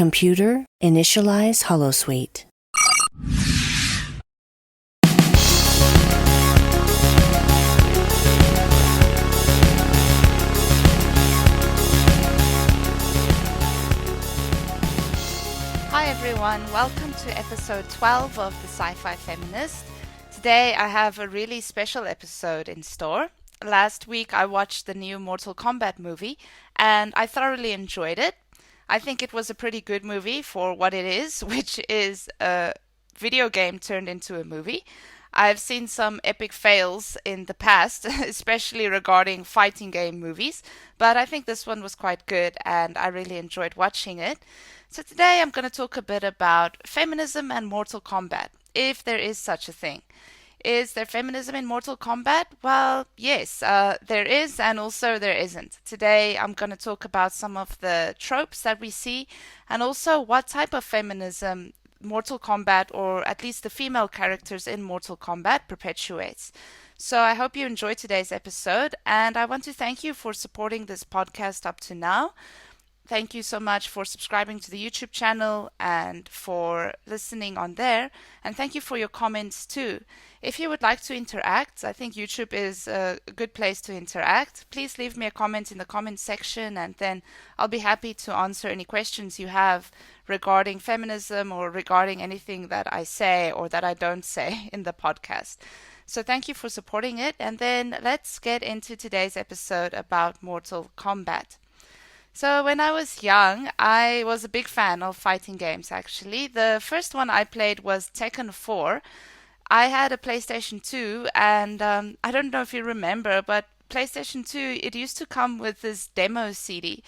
Computer, initialize holosuite. Hi everyone, welcome to episode 12 of the Sci-Fi Feminist. Today I have a really special episode in store. Last week I watched the new Mortal Kombat movie and I thoroughly enjoyed it. I think it was a pretty good movie for what it is, which is a video game turned into a movie. I've seen some epic fails in the past, especially regarding fighting game movies, but I think this one was quite good and I really enjoyed watching it. So today I'm going to talk a bit about feminism and Mortal Kombat, if there is such a thing. Is there feminism in Mortal Kombat? Well, yes, there is and also there isn't. Today I'm going to talk about some of the tropes that we see and also what type of feminism Mortal Kombat, or at least the female characters in Mortal Kombat, perpetuates. So I hope you enjoyed today's episode and I want to thank you for supporting this podcast up to now. Thank you so much for subscribing to the YouTube channel and for listening on there. And thank you for your comments too. If you would like to interact, I think YouTube is a good place to interact. Please leave me a comment in the comment section and then I'll be happy to answer any questions you have regarding feminism or regarding anything that I say or that I don't say in the podcast. So thank you for supporting it. And then let's get into today's episode about Mortal Kombat. So when I was young, I was a big fan of fighting games actually. The first one I played was Tekken 4. I had a PlayStation 2 and I don't know if you remember, but PlayStation 2, it used to come with this demo CD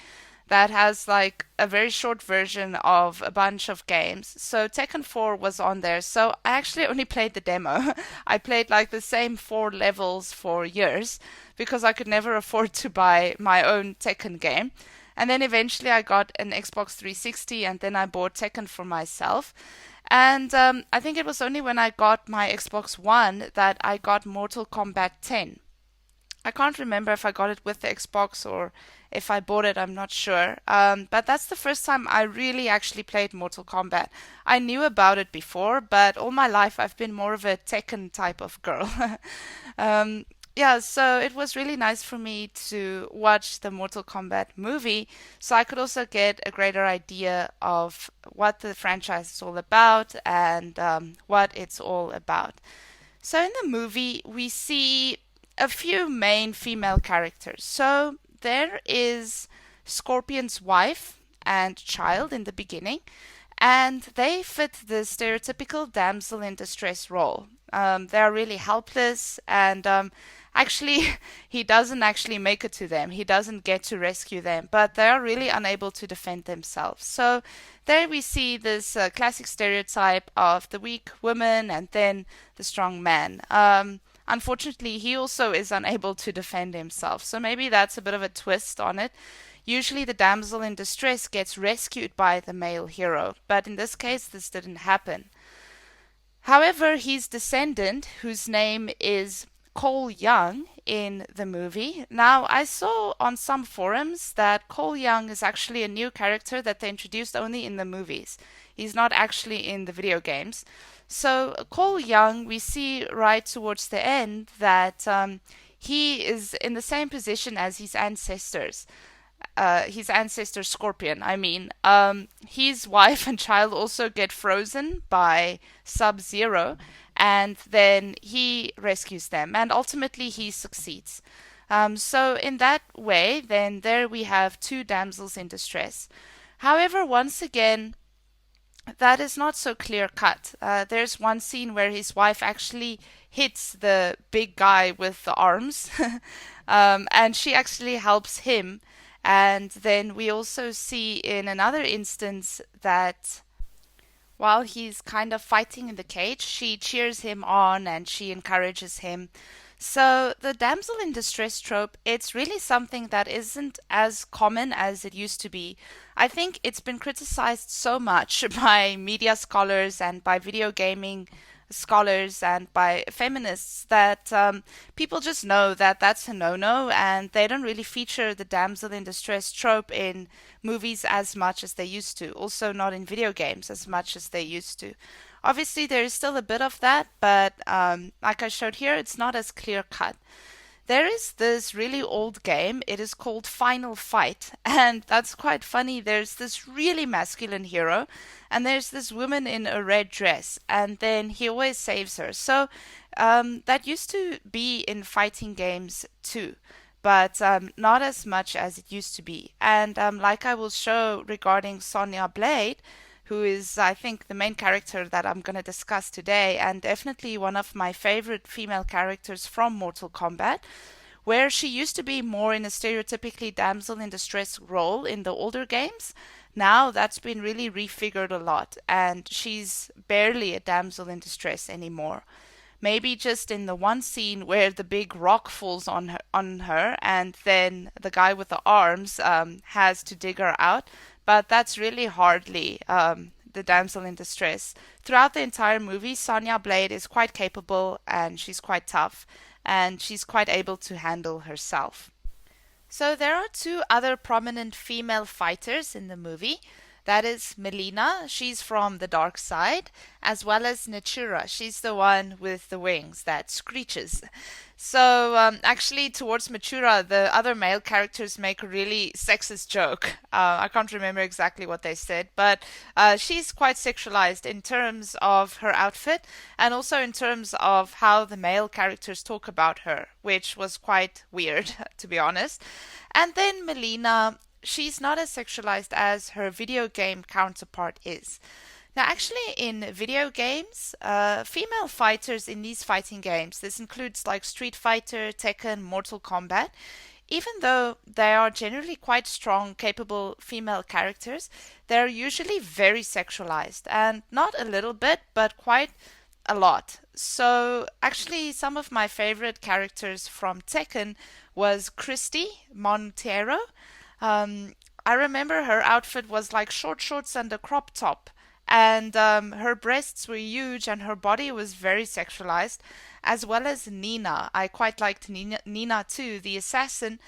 that has like a very short version of a bunch of games. So Tekken 4 was on there. So I actually only played the demo. I played like the same 4 levels for years because I could never afford to buy my own Tekken game. And then eventually I got an Xbox 360 and then I bought Tekken for myself. And I think it was only when I got my Xbox One that I got Mortal Kombat 10. I can't remember if I got it with the Xbox or if I bought it, I'm not sure. But that's the first time I really actually played Mortal Kombat. I knew about it before, but all my life I've been more of a Tekken type of girl. Yeah, so it was really nice for me to watch the Mortal Kombat movie so I could also get a greater idea of what the franchise is all about and what it's all about. So in the movie, we see a few main female characters. So there is Scorpion's wife and child in the beginning, and they fit the stereotypical damsel-in-distress role. They are really helpless and actually, he doesn't actually make it to them. He doesn't get to rescue them, but they are really unable to defend themselves. So there we see this classic stereotype of the weak woman and then the strong man. Unfortunately, he also is unable to defend himself. So maybe that's a bit of a twist on it. Usually the damsel in distress gets rescued by the male hero, but in this case this didn't happen. However, his descendant, whose name is Cole Young in the movie. Now, I saw on some forums that Cole Young is actually a new character that they introduced only in the movies. He's not actually in the video games. So, Cole Young, we see right towards the end that he is in the same position as his ancestors. His ancestor Scorpion, I mean. His wife and child also get frozen by Sub-Zero, and then he rescues them, and ultimately he succeeds. So in that way, then there we have 2 damsels in distress. However, once again, that is not so clear cut. There's one scene where his wife actually hits the big guy with the arms, and she actually helps him. And then we also see in another instance that while he's kind of fighting in the cage, she cheers him on and she encourages him. So the damsel in distress trope, it's really something that isn't as common as it used to be. I think it's been criticized so much by media scholars and by video gaming scholars and by feminists that people just know that that's a no-no, and they don't really feature the damsel in distress trope in movies as much as they used to. Also, not in video games as much as they used to. Obviously, there is still a bit of that, but like I showed here, it's not as clear cut. There is this really old game. It is called Final Fight, and that's quite funny. There's this really masculine hero, and there's this woman in a red dress, and then he always saves her. So that used to be in fighting games too, but not as much as it used to be. And like I will show regarding Sonya Blade, who is, I think, the main character that I'm going to discuss today, and definitely one of my favorite female characters from Mortal Kombat, where she used to be more in a stereotypically damsel in distress role in the older games. Now that's been really refigured a lot, and she's barely a damsel in distress anymore. Maybe just in the one scene where the big rock falls on her, and then the guy with the arms has to dig her out. But that's really hardly the damsel in distress. Throughout the entire movie, Sonya Blade is quite capable, and she's quite tough, and she's quite able to handle herself. So there are two other prominent female fighters in the movie. That is Melina, she's from the dark side, as well as Natura, she's the one with the wings that screeches. So actually towards Matura, the other male characters make a really sexist joke. I can't remember exactly what they said, but she's quite sexualized in terms of her outfit and also in terms of how the male characters talk about her, which was quite weird, to be honest. And then Melina, she's not as sexualized as her video game counterpart is. Now, actually, in video games, female fighters in these fighting games, this includes like Street Fighter, Tekken, Mortal Kombat, even though they are generally quite strong, capable female characters, they're usually very sexualized, and not a little bit, but quite a lot. So, actually, some of my favorite characters from Tekken was Christy Montero. I remember her outfit was like short shorts and a crop top, and her breasts were huge and her body was very sexualized, as well as Nina. I quite liked Nina too, the assassin.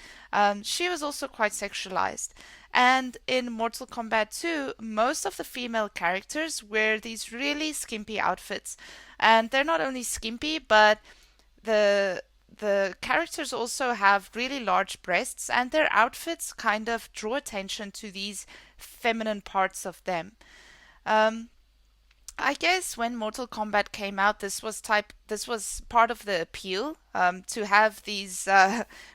She was also quite sexualized. And in Mortal Kombat 2, most of the female characters wear these really skimpy outfits. And they're not only skimpy, but the characters also have really large breasts, and their outfits kind of draw attention to these feminine parts of them. Um, I guess when Mortal Kombat came out, this was part of the appeal, to have these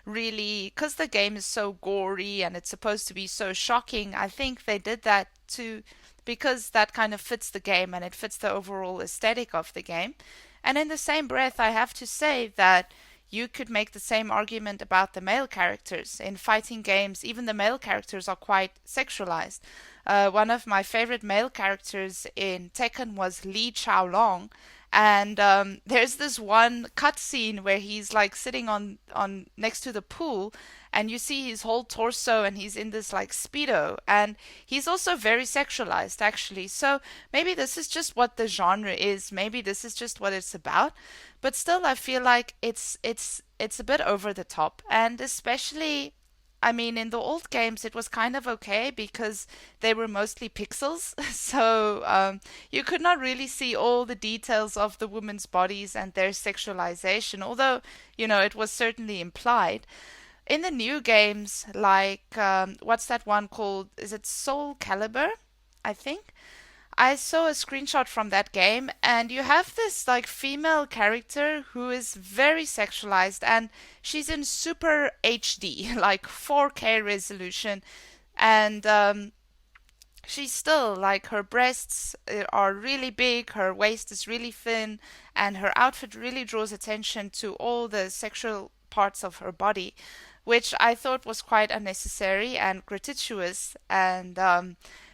really, because the game is so gory and it's supposed to be so shocking. I think they did that to because that kind of fits the game and it fits the overall aesthetic of the game. And in the same breath, I have to say that you could make the same argument about the male characters. In fighting games, even the male characters are quite sexualized. One of my favorite male characters in Tekken was Li Chaolong, and there's this one cutscene where he's like sitting on next to the pool, and you see his whole torso, and he's in this like speedo, and he's also very sexualized actually. So maybe this is just what the genre is. Maybe this is just what it's about. But still, I feel like it's a bit over the top, and especially, I mean, in the old games, it was kind of okay because they were mostly pixels, so you could not really see all the details of the women's bodies and their sexualization, although, you know, it was certainly implied. In the new games, like, what's that one called? Is it Soul Calibur? I think. I saw a screenshot from that game, and you have this like female character who is very sexualized, and she's in super HD, like 4K resolution, and she's still like her breasts are really big, her waist is really thin, and her outfit really draws attention to all the sexual parts of her body, which I thought was quite unnecessary and gratuitous, and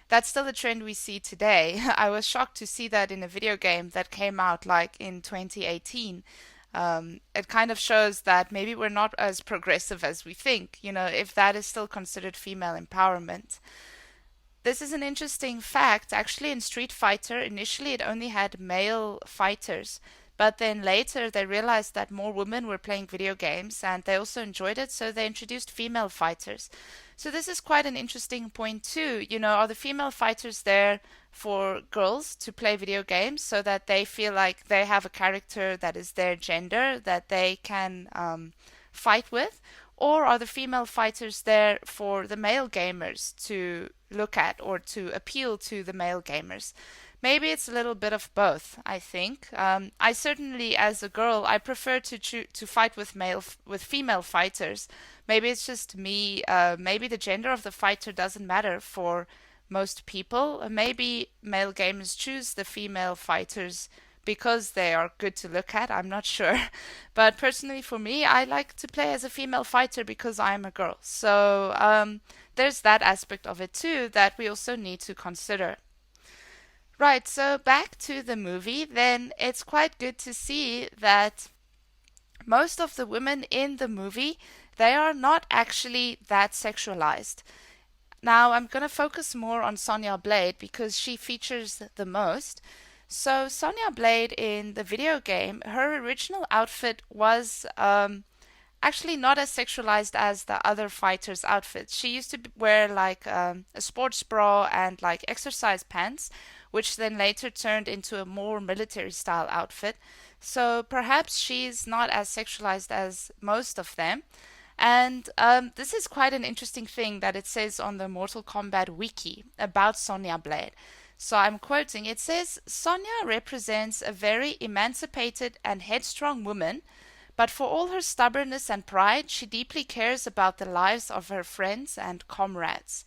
that's still a trend we see today. I was shocked to see that in a video game that came out like in 2018. It kind of shows that maybe we're not as progressive as we think, you know, if that is still considered female empowerment. this is an interesting fact. Actually, in Street Fighter, initially it only had male fighters. But then later they realized that more women were playing video games and they also enjoyed it, so they introduced female fighters. So this is quite an interesting point too. Are the female fighters there for girls to play video games so that they feel like they have a character that is their gender that they can fight with? Or are the female fighters there for the male gamers to look at or to appeal to the male gamers? Maybe it's a little bit of both, I think. I certainly, as a girl, I prefer to fight with female fighters. Maybe it's just me. Maybe the gender of the fighter doesn't matter for most people. Maybe male gamers choose the female fighters because they are good to look at. I'm not sure. But personally, for me, I like to play as a female fighter because I'm a girl. So there's that aspect of it too that we also need to consider. Right, so back to the movie, then it's quite good to see that most of the women in the movie, they are not actually that sexualized. Now, I'm going to focus more on Sonya Blade because she features the most. So, Sonya Blade in the video game, her original outfit was actually not as sexualized as the other fighters' outfits. She used to wear like a sports bra and like exercise pants, which then later turned into a more military style outfit. So perhaps she's not as sexualized as most of them. And this is quite an interesting thing that it says on the Mortal Kombat wiki about Sonya Blade. So I'm quoting, it says, Sonya represents a very emancipated and headstrong woman, but for all her stubbornness and pride, she deeply cares about the lives of her friends and comrades.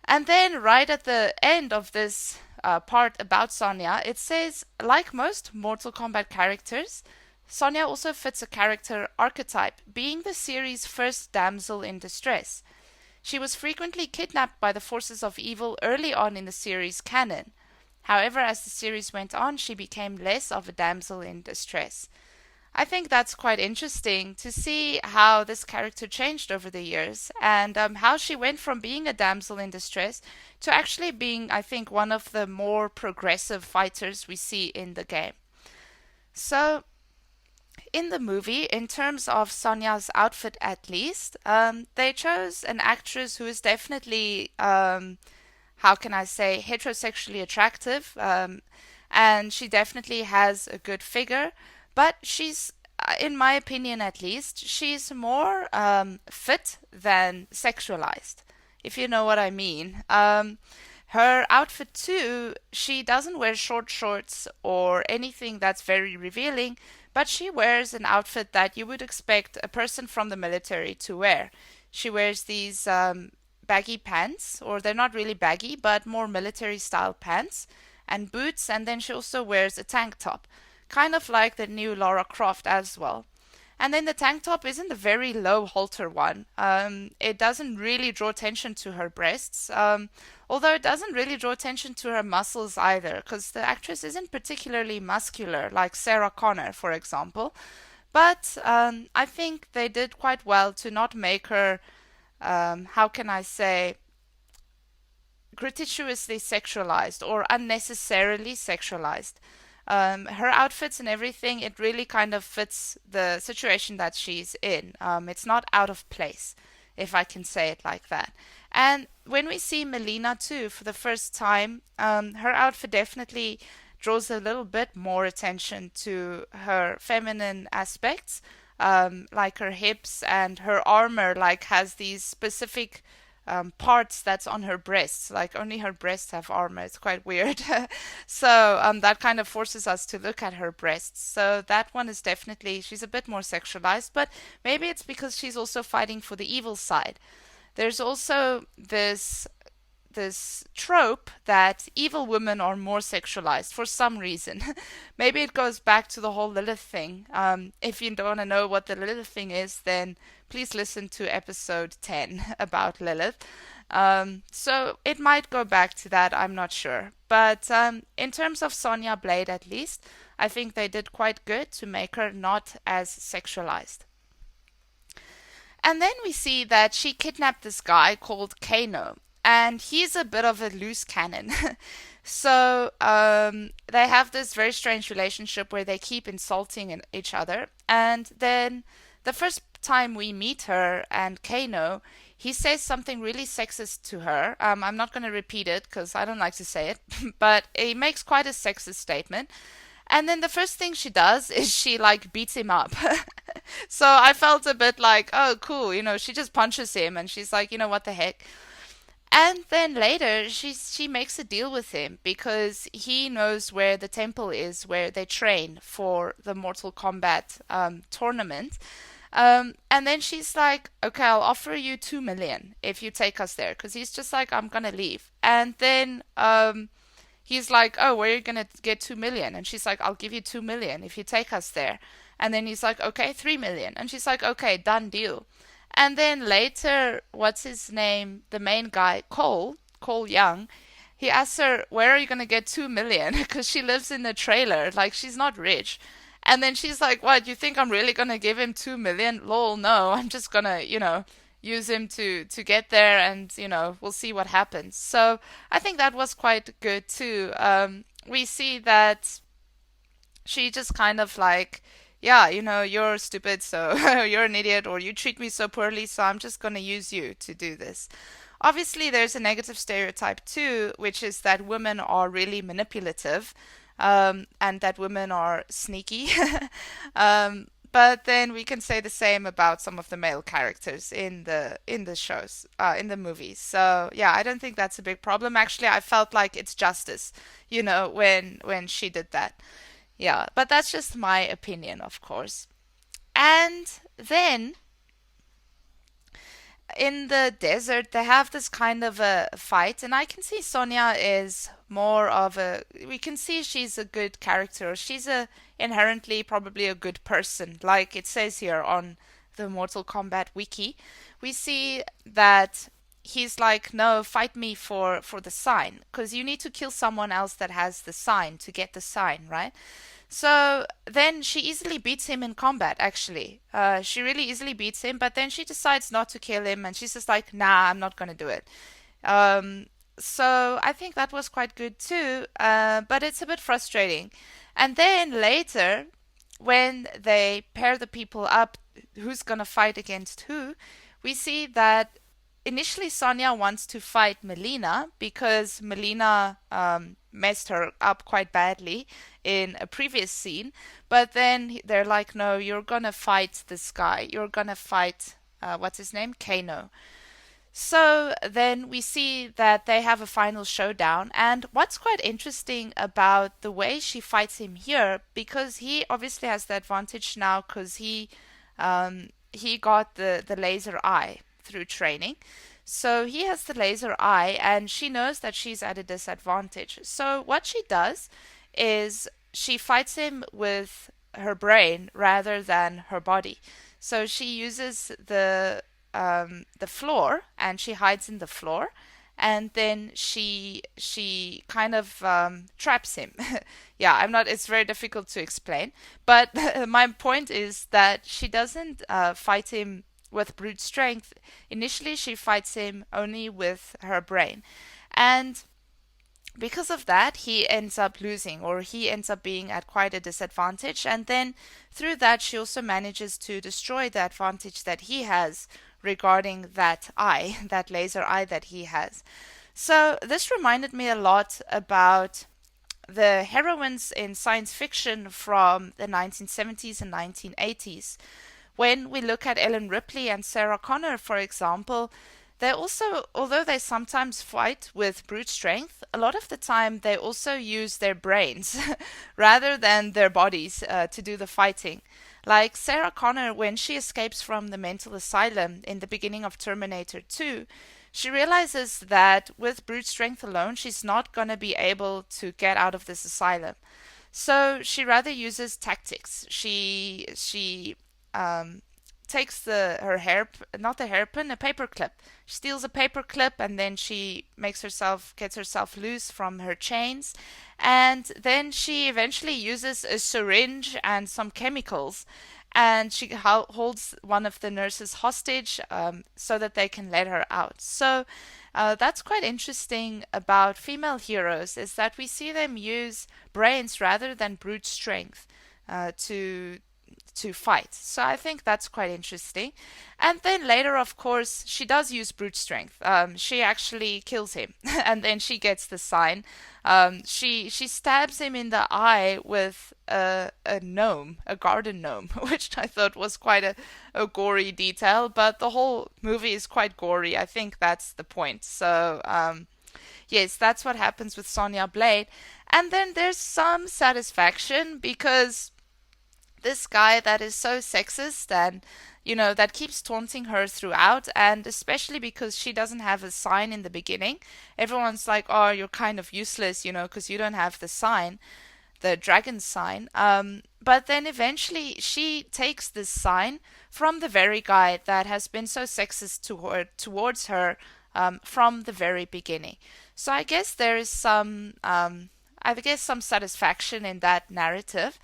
And then right at the end of this part about Sonya, it says, like most Mortal Kombat characters, Sonya also fits a character archetype, being the series' first damsel in distress. She was frequently kidnapped by the forces of evil early on in the series' canon. However, as the series went on, she became less of a damsel in distress. I think that's quite interesting to see how this character changed over the years and how she went from being a damsel in distress to actually being, I think, one of the more progressive fighters we see in the game. So, in the movie, in terms of Sonya's outfit at least, they chose an actress who is definitely, how can I say, heterosexually attractive, and she definitely has a good figure. But she's, in my opinion at least, she's more fit than sexualized, if you know what I mean. Her outfit too, she doesn't wear short shorts or anything that's very revealing, but she wears an outfit that you would expect a person from the military to wear. She wears these baggy pants, or they're not really baggy, but more military style pants, and boots, and then she also wears a tank top. Kind of like the new Lara Croft as well. And then the tank top isn't a very low halter one. It doesn't really draw attention to her breasts, although it doesn't really draw attention to her muscles either, because the actress isn't particularly muscular, like Sarah Connor, for example. But I think they did quite well to not make her, how can I say, gratuitously sexualized or unnecessarily sexualized. Her outfits and everything, it really kind of fits the situation that she's in. It's not out of place, if I can say it like that. And when we see Melina too for the first time, her outfit definitely draws a little bit more attention to her feminine aspects, like her hips and her armor, like has these specific parts that's on her breasts. Like only her breasts have armor. It's quite weird. So that kind of forces us to look at her breasts. So that one is definitely, she's a bit more sexualized, but maybe it's because she's also fighting for the evil side. There's also this trope that evil women are more sexualized for some reason. Maybe it goes back to the whole Lilith thing. If you don't want to know what the Lilith thing is, then please listen to episode 10 about Lilith. So it might go back to that, I'm not sure. But in terms of Sonya Blade at least, I think they did quite good to make her not as sexualized. And then we see that she kidnapped this guy called Kano. and he's a bit of a loose cannon. So they have this very strange relationship where they keep insulting each other. And then the first time we meet her and Kano, he says something really sexist to her. I'm not going to repeat it because I don't like to say it, but he makes quite a sexist statement. And then the first thing she does is she like beats him up. So I felt a bit like, oh, cool, she just punches him and she's like, what the heck. And then later, she makes a deal with him because he knows where the temple is, where they train for the Mortal Kombat tournament. And then she's like, okay, I'll offer you 2 million if you take us there. Because he's just like, I'm going to leave. And then he's like, oh, where are you going to get 2 million? And she's like, I'll give you 2 million if you take us there. And then he's like, okay, 3 million. And she's like, okay, done deal. And then later, what's his name? The main guy, Cole Young, he asks her, where are you going to get 2 million? Because she lives in a trailer. Like, she's not rich. And then she's like, what, you think I'm really going to give him 2 million? Lol, no, I'm just going to, use him to get there and, we'll see what happens. So I think that was quite good too. We see that she just kind of like, yeah, you're stupid, so you're an idiot, or you treat me so poorly, so I'm just going to use you to do this. Obviously, there's a negative stereotype too, which is that women are really manipulative, and that women are sneaky. But then we can say the same about some of the male characters in the shows, in the movies. So yeah, I don't think that's a big problem. Actually, I felt like it's justice, when she did that. Yeah, but that's just my opinion, of course. And then in the desert, they have this kind of a fight, and I can see Sonia is more of a. We can see she's a good character. She's inherently probably a good person, like it says here on the Mortal Kombat wiki. We see that he's like, no, fight me for the sign, because you need to kill someone else that has the sign to get the sign, right? So then she easily beats him in combat, actually. She really easily beats him, but then she decides not to kill him, and she's just like, nah, I'm not gonna do it. So I think that was quite good too, but it's a bit frustrating. And then later, when they pair the people up, who's gonna fight against who, we see that initially Sonya wants to fight Melina because Melina messed her up quite badly in a previous scene. But then they're like, no, you're gonna fight this guy. You're gonna fight, what's his name? Kano. So then we see that they have a final showdown. And what's quite interesting about the way she fights him here, because he obviously has the advantage now because he got the laser eye through training. So he has the laser eye and she knows that she's at a disadvantage. So what she does is she fights him with her brain rather than her body. So she uses the floor and she hides in the floor, and then she kind of traps him. Yeah, I'm not. It's very difficult to explain, but my point is that she doesn't fight him with brute strength. Initially, she fights him only with her brain, and because of that, he ends up losing, or he ends up being at quite a disadvantage. And then through that, she also manages to destroy the advantage that he has regarding that eye, that laser eye that he has. So this reminded me a lot about the heroines in science fiction from the 1970s and 1980s. When we look at Ellen Ripley and Sarah Connor, for example, they also, although they sometimes fight with brute strength, a lot of the time they also use their brains rather than their bodies to do the fighting. Like Sarah Connor, when she escapes from the mental asylum in the beginning of Terminator 2, she realizes that with brute strength alone, she's not going to be able to get out of this asylum. So she rather uses tactics. She takes her hair, not the hairpin, a paper clip. She steals a paper clip and then she gets herself loose from her chains. And then she eventually uses a syringe and some chemicals, and she holds one of the nurses hostage so that they can let her out. So That's quite interesting about female heroes, is that we see them use brains rather than brute strength to fight. So I think that's quite interesting. And then later, of course, she does use brute strength. She actually kills him, and then she gets the sign. She stabs him in the eye with a gnome, a garden gnome, which I thought was quite a gory detail. But the whole movie is quite gory. I think that's the point. So yes, that's what happens with Sonya Blade. And then there's some satisfaction because this guy that is so sexist and that keeps taunting her throughout, and especially because she doesn't have a sign in the beginning. Everyone's like, oh, you're kind of useless, because you don't have the sign, the dragon sign. But then eventually she takes this sign from the very guy that has been so sexist towards her from the very beginning. So I guess there is some some satisfaction in that narrative.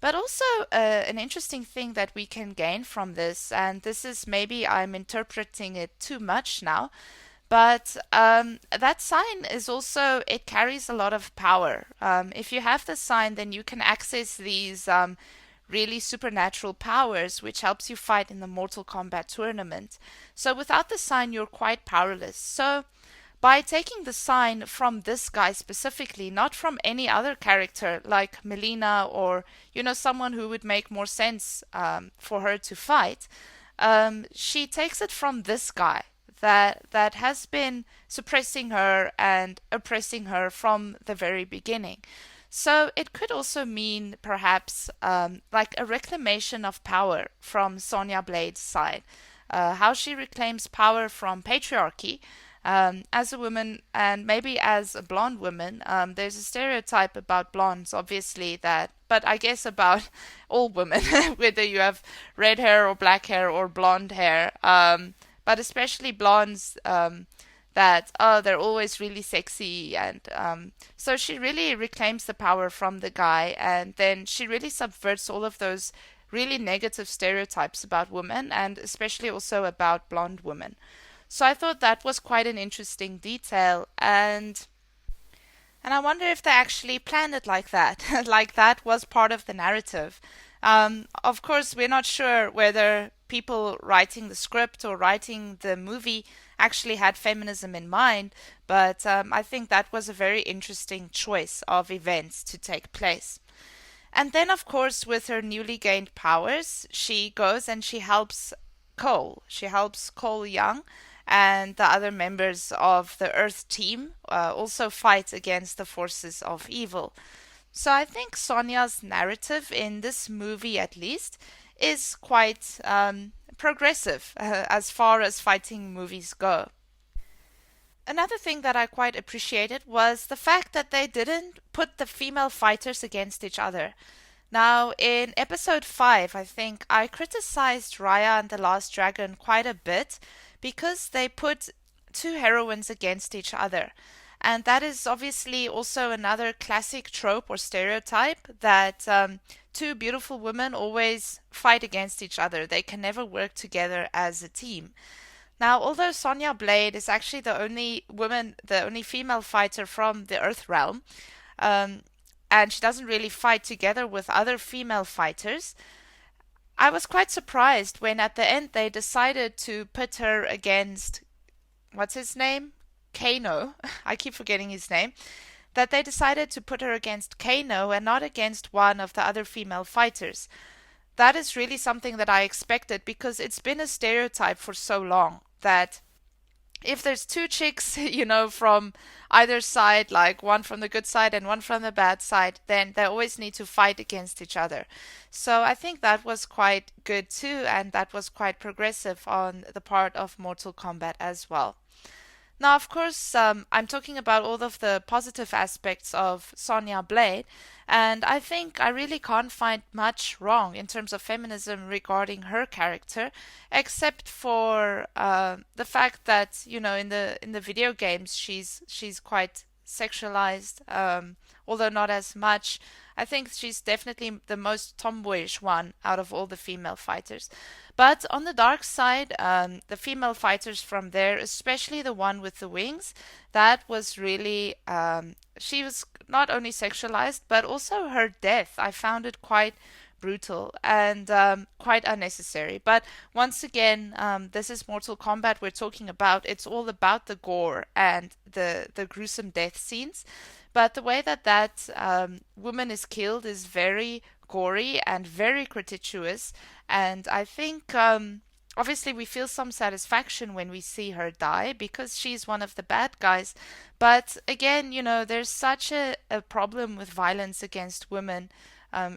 But also an interesting thing that we can gain from this, and this is maybe I'm interpreting it too much now, but that sign is also, it carries a lot of power. If you have the sign, then you can access these really supernatural powers, which helps you fight in the Mortal Kombat tournament. So without the sign, you're quite powerless. So by taking the sign from this guy specifically, not from any other character like Melina or, someone who would make more sense for her to fight, she takes it from this guy that has been suppressing her and oppressing her from the very beginning. So it could also mean perhaps like a reclamation of power from Sonya Blade's side. How she reclaims power from patriarchy. As a woman, and maybe as a blonde woman, there's a stereotype about blondes, obviously, but I guess about all women, whether you have red hair or black hair or blonde hair, but especially blondes, that, they're always really sexy, and so she really reclaims the power from the guy, and then she really subverts all of those really negative stereotypes about women, and especially also about blonde women. So I thought that was quite an interesting detail, and I wonder if they actually planned it like that, like that was part of the narrative. Of course, we're not sure whether people writing the script or writing the movie actually had feminism in mind, but I think that was a very interesting choice of events to take place. And then, of course, with her newly gained powers, she goes and she helps Cole. She helps Cole Young and the other members of the Earth team also fight against the forces of evil. So I think Sonya's narrative in this movie, at least, is quite progressive as far as fighting movies go. Another thing that I quite appreciated was the fact that they didn't put the female fighters against each other. Now, in episode 5, I think I criticized Raya and the Last Dragon quite a bit because they put two heroines against each other. And that is obviously also another classic trope or stereotype that two beautiful women always fight against each other. They can never work together as a team. Now, although Sonya Blade is actually the only woman, the only female fighter from the Earth realm, and she doesn't really fight together with other female fighters, I was quite surprised when at the end they decided to put her against, what's his name? Kano. I keep forgetting his name. That they decided to put her against Kano and not against one of the other female fighters. That is really something that I expected because it's been a stereotype for so long that if there's two chicks, from either side, like one from the good side and one from the bad side, then they always need to fight against each other. So I think that was quite good too, and that was quite progressive on the part of Mortal Kombat as well. Now, of course, I'm talking about all of the positive aspects of Sonya Blade, and I think I really can't find much wrong in terms of feminism regarding her character, except for the fact that in the video games she's quite sexualized, although not as much. I think she's definitely the most tomboyish one out of all the female fighters. But on the dark side, the female fighters from there, especially the one with the wings, that was really, she was not only sexualized, but also her death. I found it quite brutal and quite unnecessary. But once again, this is Mortal Kombat we're talking about. It's all about the gore and the gruesome death scenes. But the way that woman is killed is very gory and very gratuitous. And I think obviously we feel some satisfaction when we see her die because she's one of the bad guys. But again, there's such a problem with violence against women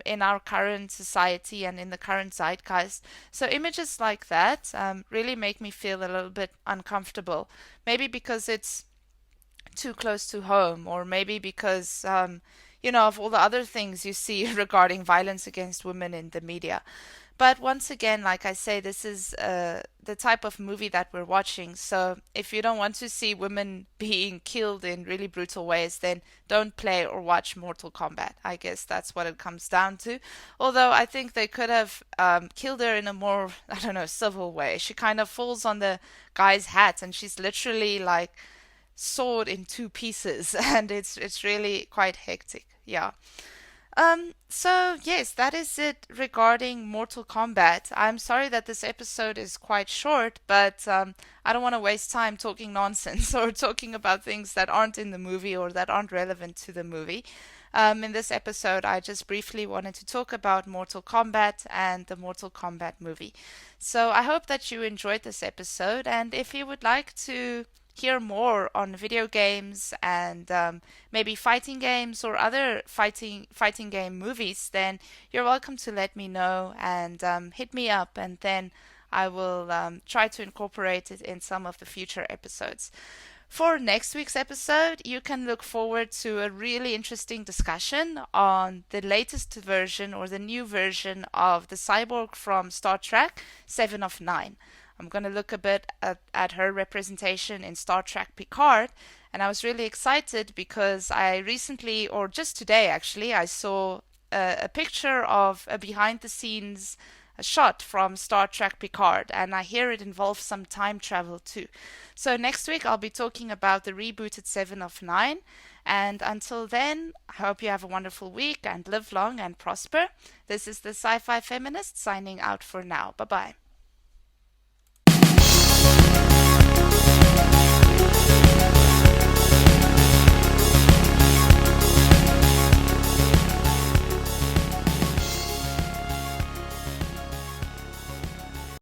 in our current society and in the current zeitgeist. So images like that really make me feel a little bit uncomfortable. Maybe because it's too close to home, or maybe because, of all the other things you see regarding violence against women in the media. But once again, like I say, this is the type of movie that we're watching. So if you don't want to see women being killed in really brutal ways, then don't play or watch Mortal Kombat. I guess that's what it comes down to. Although I think they could have killed her in a more, I don't know, civil way. She kind of falls on the guy's hat and she's literally like sawed in two pieces, and it's really quite hectic. Yeah. So yes, that is it regarding Mortal Kombat. I'm sorry that this episode is quite short, but I don't want to waste time talking nonsense or talking about things that aren't in the movie or that aren't relevant to the movie. In this episode, I just briefly wanted to talk about Mortal Kombat and the Mortal Kombat movie. So I hope that you enjoyed this episode, and if you would like to hear more on video games and maybe fighting games or other fighting game movies, then you're welcome to let me know and hit me up, and then I will try to incorporate it in some of the future episodes. For next week's episode, you can look forward to a really interesting discussion on the latest version or the new version of the cyborg from Star Trek, 7 of 9. I'm going to look a bit at her representation in Star Trek Picard, and I was really excited because I recently, or just today actually, I saw a picture of a behind-the-scenes shot from Star Trek Picard, and I hear it involves some time travel too. So next week I'll be talking about the rebooted 7 of 9, and until then, I hope you have a wonderful week and live long and prosper. This is the Sci-Fi Feminist signing out for now. Bye-bye.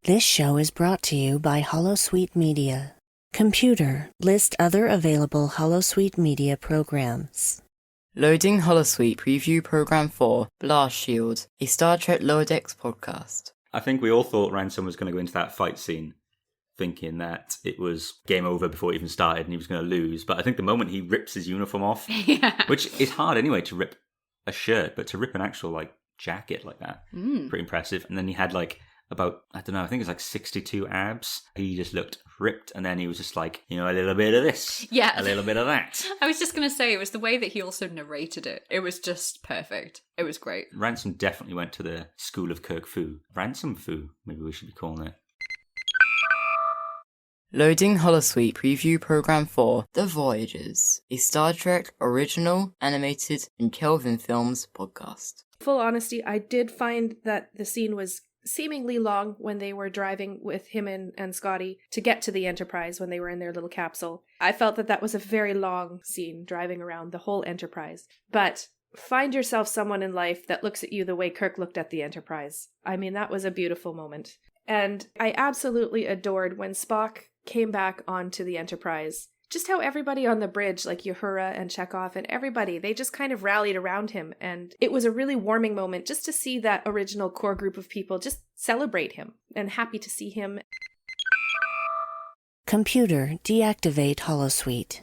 This show is brought to you by Holosuite Media. Computer, list other available Holosuite Media programs. Loading Holosuite Preview Program 4, Blast Shield, a Star Trek Lower Decks podcast. I think we all thought Ransom was going to go into that fight scene thinking that it was game over before it even started and he was going to lose. But I think the moment he rips his uniform off, which is hard anyway to rip a shirt, but to rip an actual jacket like that, pretty impressive. And then he had about, I don't know, I think it's 62 abs. He just looked ripped, and then he was just a little bit of this, a little bit of that. I was just going to say, it was the way that he also narrated it. It was just perfect. It was great. Ransom definitely went to the school of Kirk Fu. Ransom Fu, maybe we should be calling it. Loading Holosuite Preview Program 4, The Voyagers, a Star Trek original, animated, and Kelvin Films podcast. Full honesty, I did find that the scene was seemingly long when they were driving with him and Scotty to get to the Enterprise when they were in their little capsule. I felt that was a very long scene driving around the whole Enterprise. But find yourself someone in life that looks at you the way Kirk looked at the Enterprise. I mean, that was a beautiful moment. And I absolutely adored when Spock came back onto the Enterprise. Just how everybody on the bridge, like Uhura and Chekhov and everybody, they just kind of rallied around him. And it was a really warming moment just to see that original core group of people just celebrate him and happy to see him. Computer, deactivate Holosuite.